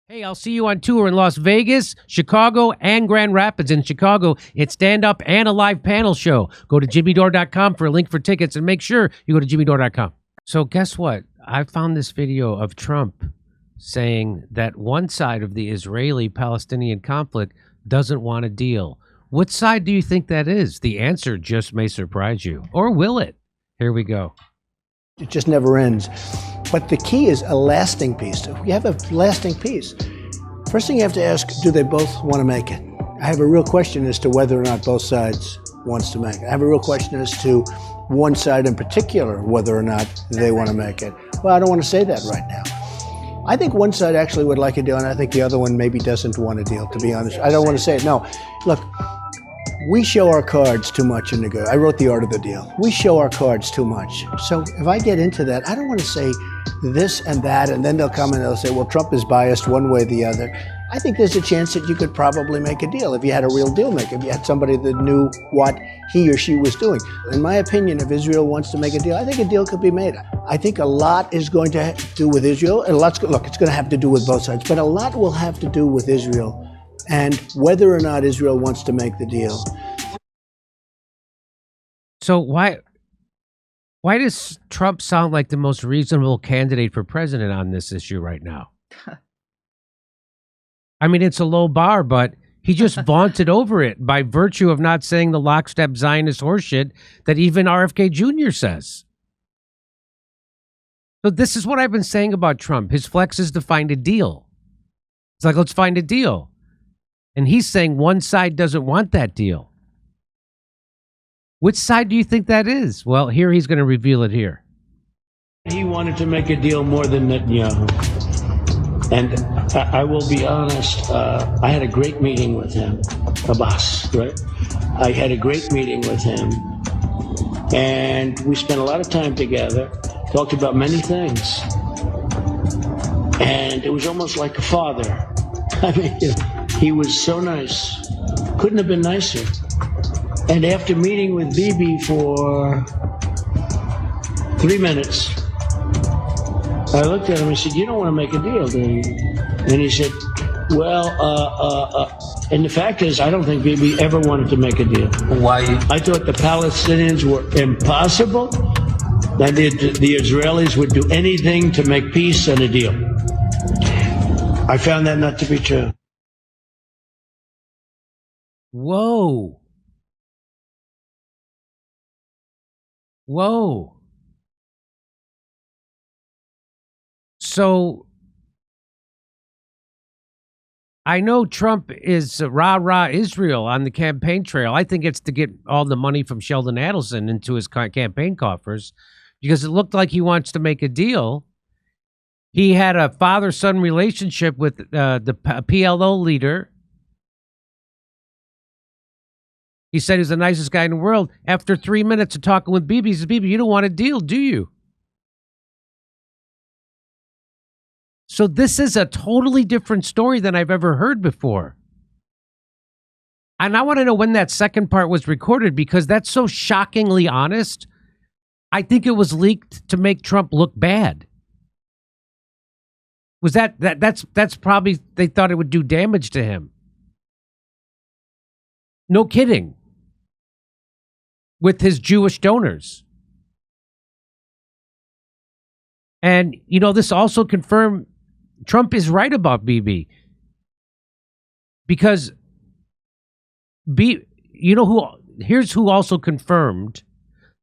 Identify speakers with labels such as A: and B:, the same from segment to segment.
A: Hey, I'll see you on tour in Las Vegas, Chicago, and Grand Rapids. In Chicago, it's stand-up and a live panel show. Go to jimmydore.com for a link for tickets, and make sure you go to jimmydore.com. So guess what? I found this video of Trump saying that one side of the Israeli-Palestinian conflict doesn't want a deal. What side do you think that is? The answer just may surprise you. Or will it? Here we go.
B: It just never ends. But the key is a lasting peace. If we have a lasting peace, first thing you have to ask, do they both want to make it? I have a real question as to whether or not both sides wants to make it. I have a real question as to one side in particular, whether or not they want to make it. Well, I don't want to say that right now. I think one side actually would like a deal, and I think the other one maybe doesn't want a deal, to be honest. I don't want to say it. No, look, we show our cards too much in the I wrote The Art of the Deal. We show our cards too much. So if I get into that, I don't want to say this and that, and then they'll come and they'll say, well, Trump is biased one way or the other. I think there's a chance that you could probably make a deal if you had a real deal maker, if you had somebody that knew what he or she was doing. In my opinion, if Israel wants to make a deal, I think a deal could be made. I think a lot is going to do with Israel, and look, it's going to have to do with both sides, but a lot will have to do with Israel and whether or not Israel wants to make the deal.
A: So why does Trump sound like the most reasonable candidate for president on this issue right now? I mean, it's a low bar, but he just vaunted over it by virtue of not saying the lockstep Zionist horseshit that even RFK Jr. says. So this is what I've been saying about Trump. His flex is to find a deal. It's like, let's find a deal. And he's saying one side doesn't want that deal. Which side do you think that is? Well, here he's going to reveal it here.
C: He wanted to make a deal more than Netanyahu. And I will be honest, I had a great meeting with him, Abbas, right? I had a great meeting with him. And we spent a lot of time together, talked about many things. And it was almost like a father. I mean, he was so nice. Couldn't have been nicer. And after meeting with Bibi for 3 minutes, I looked at him and said, you don't want to make a deal, do you? And he said, well, and the fact is, I don't think Bibi ever wanted to make a deal.
D: Why?
C: I thought the Palestinians were impossible, that the Israelis would do anything to make peace and a deal. I found that not to be true.
A: Whoa. Whoa. So I know Trump is rah-rah Israel on the campaign trail. I think it's to get all the money from Sheldon Adelson into his campaign coffers because it looked like he wants to make a deal. He had a father-son relationship with the PLO leader. He said he's the nicest guy in the world. After 3 minutes of talking with Bibi, he says, Bibi, you don't want a deal, do you? So this is a totally different story than I've ever heard before. And I want to know when that second part was recorded because that's so shockingly honest. I think it was leaked to make Trump look bad. Was that's probably, they thought it would do damage to him. No kidding. With his Jewish donors. And, you know, this also confirmed Trump is right about Bibi. Because, here's who also confirmed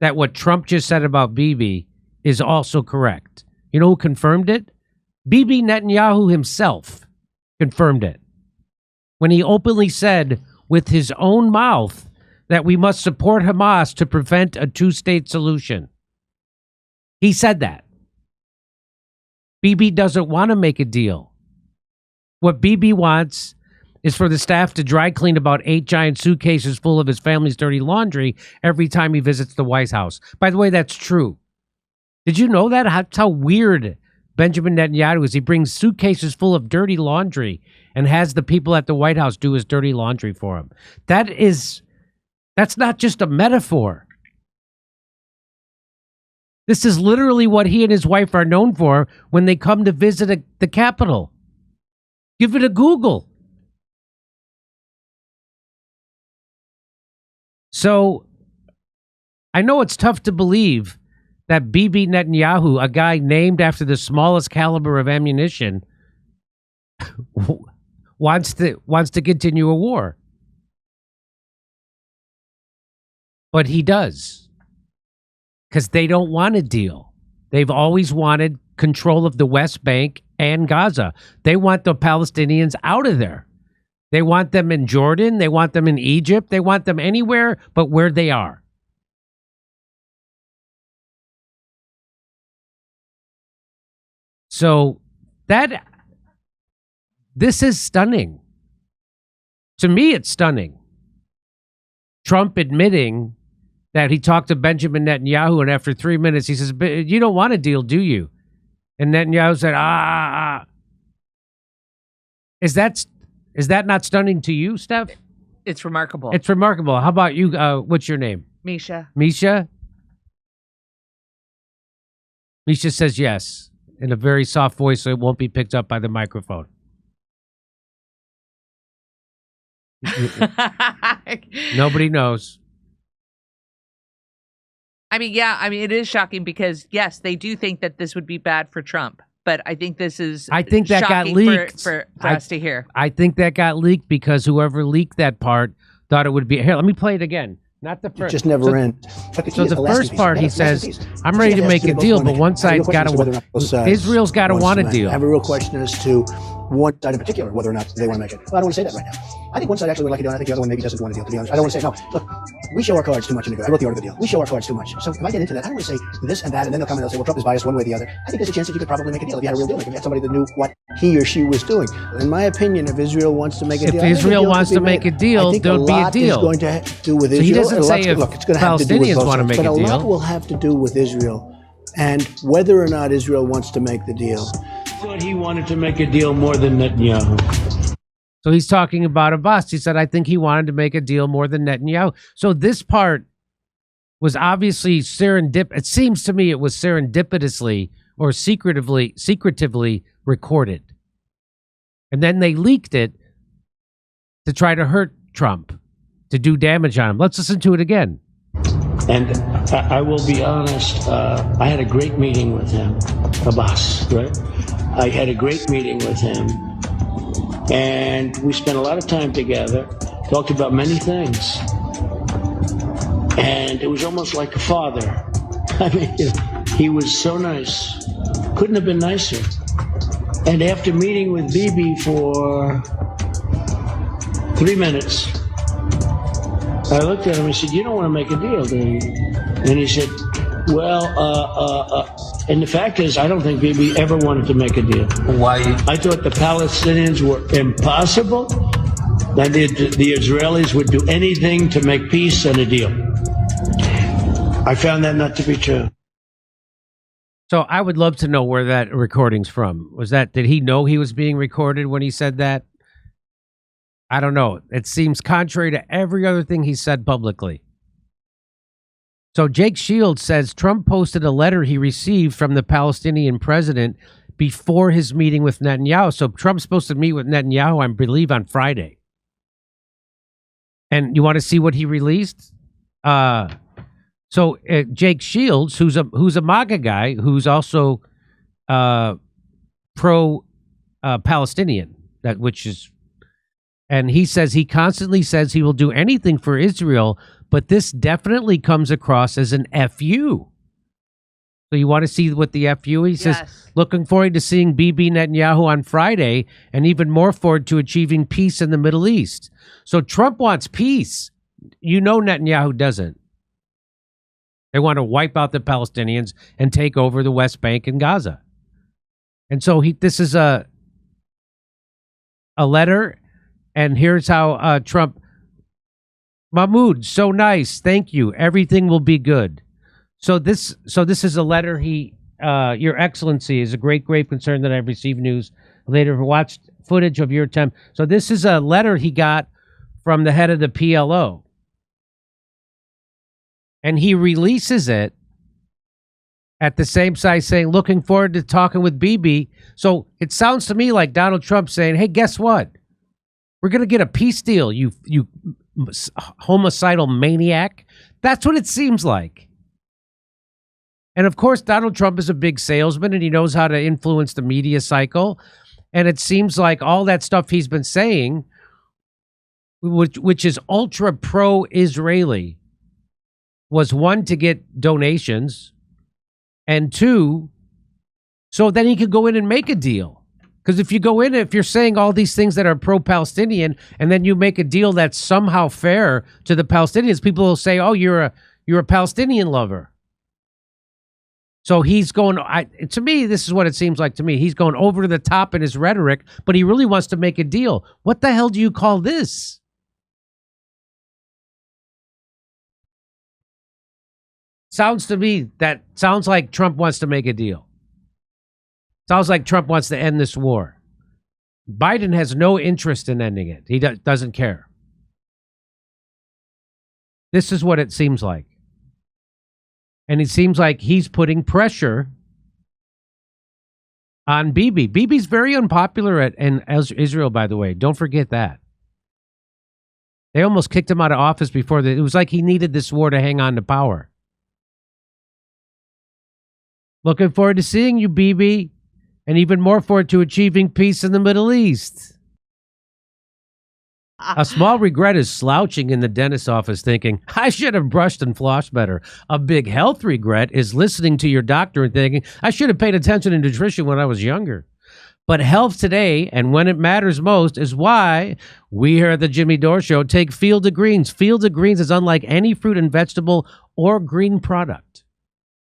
A: that what Trump just said about Bibi is also correct. You know who confirmed it? Bibi Netanyahu himself confirmed it. When he openly said with his own mouth that we must support Hamas to prevent a two-state solution. He said that. Bibi doesn't want to make a deal. What Bibi wants is for the staff to dry clean about 8 giant suitcases full of his family's dirty laundry every time he visits the White House. By the way, that's true. Did you know that? That's how weird Benjamin Netanyahu is. He brings suitcases full of dirty laundry and has the people at the White House do his dirty laundry for him. That's not just a metaphor. This is literally what he and his wife are known for when they come to visit the Capitol. Give it a Google. So I know it's tough to believe that Bibi Netanyahu, a guy named after the smallest caliber of ammunition, wants to continue a war. But he does. Because they don't want a deal. They've always wanted control of the West Bank and Gaza. They want the Palestinians out of there. They want them in Jordan. They want them in Egypt. They want them anywhere but where they are. So this is stunning. To me, it's stunning. Trump admitting that he talked to Benjamin Netanyahu, and after 3 minutes, he says, "You don't want a deal, do you?" And Netanyahu said, Is that not stunning to you, Steph?
D: It's remarkable.
A: It's remarkable. How about you? What's your name?
D: Misha.
A: Misha? Misha says yes in a very soft voice so it won't be picked up by the microphone. Nobody knows.
D: I mean, it is shocking because, yes, they do think that this would be bad for Trump. But I think this is
A: I think that got
D: shocking
A: leaked.
D: for us to hear.
A: I think that got leaked because whoever leaked that part thought it would be. Here, let me play it again. Not the first.
B: It just never ends.
A: So the first part, he says, "I'm ready to make a deal, but one side's got to. Israel's got to want a deal."
B: I have a real question as to one side in particular, whether or not they want to make it. Well, I don't want to say that right now. I think one side actually would like a deal, and I think the other one maybe doesn't want a deal, to be honest. I don't want to say, no, look, we show our cards too much in the I wrote the art of the deal. We show our cards too much. So if I get into that, I don't want to say this and that, and then they'll come and they'll say, well, Trump is biased one way or the other. I think there's a chance that you could probably make a deal if you had a real deal. If you had somebody that knew what he or she was doing. In my opinion, if Israel wants to make a deal,
A: if Israel wants to make a deal, there'll be a deal.
B: Is going to do with Israel.
A: So he doesn't say if Palestinians want to make a deal.
B: But a lot will have to do with Israel and whether or not Israel wants to make the deal.
C: I thought he wanted to make a deal more than Netanyahu.
A: So he's talking about Abbas. He said, I think he wanted to make a deal more than Netanyahu. So this part was obviously it seems to me it was serendipitously or secretively recorded. And then they leaked it to try to hurt Trump, to do damage on him. Let's listen to it again.
C: And I will be honest, I had a great meeting with him, Abbas, right? I had a great meeting with him. And we spent a lot of time together, talked about many things. And it was almost like a father. I mean, he was so nice. Couldn't have been nicer. And after meeting with Bibi for 3 minutes, I looked at him and said, you don't want to make a deal, do you? And he said, well, and the fact is, I don't think Bibi ever wanted to make a deal.
E: Why?
C: I thought the Palestinians were impossible, that the Israelis would do anything to make peace and a deal. I found that not to be true.
A: So I would love to know where that recording's from. Did he know he was being recorded when he said that? I don't know. It seems contrary to every other thing he said publicly. So Jake Shields says Trump posted a letter he received from the Palestinian president before his meeting with Netanyahu. So Trump's supposed to meet with Netanyahu, I believe, on Friday. And you want to see what he released? Jake Shields, who's a MAGA guy, who's also pro-Palestinian, and he says he constantly says he will do anything for Israel, but this definitely comes across as an FU. So you want to see what the FU? He says, looking forward to seeing Bibi Netanyahu on Friday and even more forward to achieving peace in the Middle East. So Trump wants peace. You know Netanyahu doesn't. They want to wipe out the Palestinians and take over the West Bank and Gaza. And so this is a letter, and here's how Trump... Mahmoud, so nice. Thank you. Everything will be good. So this is a letter Your Excellency, is a great concern that I've received news later. Watched footage of your attempt. So this is a letter he got from the head of the PLO. And he releases it At the same side saying, looking forward to talking with Bibi. So it sounds to me like Donald Trump saying, hey, guess what? We're going to get a peace deal, you homicidal maniac. That's what it seems like. And of course, Donald Trump is a big salesman and he knows how to influence the media cycle. And it seems like all that stuff he's been saying, which is ultra pro-Israeli, was one, to get donations, and two, so then he could go in and make a deal. Because if you go in, if you're saying all these things that are pro-Palestinian, and then you make a deal that's somehow fair to the Palestinians, people will say, "Oh, you're a Palestinian lover." So he's going. To me, this is what it seems like to me. He's going over the top in his rhetoric, but he really wants to make a deal. What the hell do you call this? Sounds to me sounds like Trump wants to make a deal. Sounds like Trump wants to end this war. Biden has no interest in ending it. He doesn't care. This is what it seems like. And it seems like he's putting pressure on Bibi. Bibi's very unpopular in Israel, by the way. Don't forget that. They almost kicked him out of office before. It was like he needed this war to hang on to power. Looking forward to seeing you, Bibi, and even more forward to achieving peace in the Middle East. A small regret is slouching in the dentist's office thinking, I should have brushed and flossed better. A big health regret is listening to your doctor and thinking, I should have paid attention to nutrition when I was younger. But health today, and when it matters most, is why we here at the Jimmy Dore Show take Field of Greens. Field of Greens is unlike any fruit and vegetable or green product.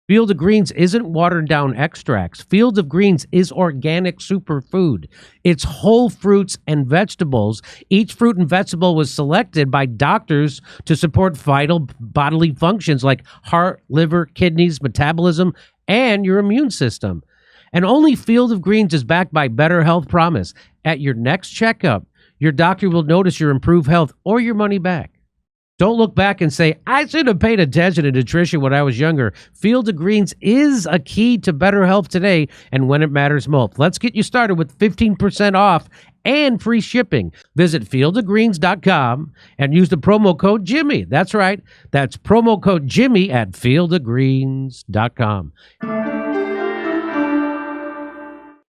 A: Field of Greens isn't watered down extracts. Field of Greens is organic superfood. It's whole fruits and vegetables. Each fruit and vegetable was selected by doctors to support vital bodily functions like heart, liver, kidneys, metabolism, and your immune system. And only Field of Greens is backed by Better Health Promise. At your next checkup, your doctor will notice your improved health or your money back. Don't look back and say, I should have paid attention to nutrition when I was younger. Field of Greens is a key to better health today and when it matters most. Let's get you started with 15% off and free shipping. Visit fieldofgreens.com and use the promo code Jimmy. That's right. That's promo code Jimmy at fieldofgreens.com.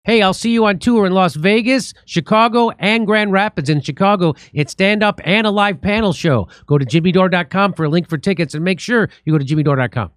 A: Hey, I'll see you on tour in Las Vegas, Chicago, and Grand Rapids. In Chicago, it's stand-up and a live panel show. Go to jimmydore.com for a link for tickets, and make sure you go to jimmydore.com.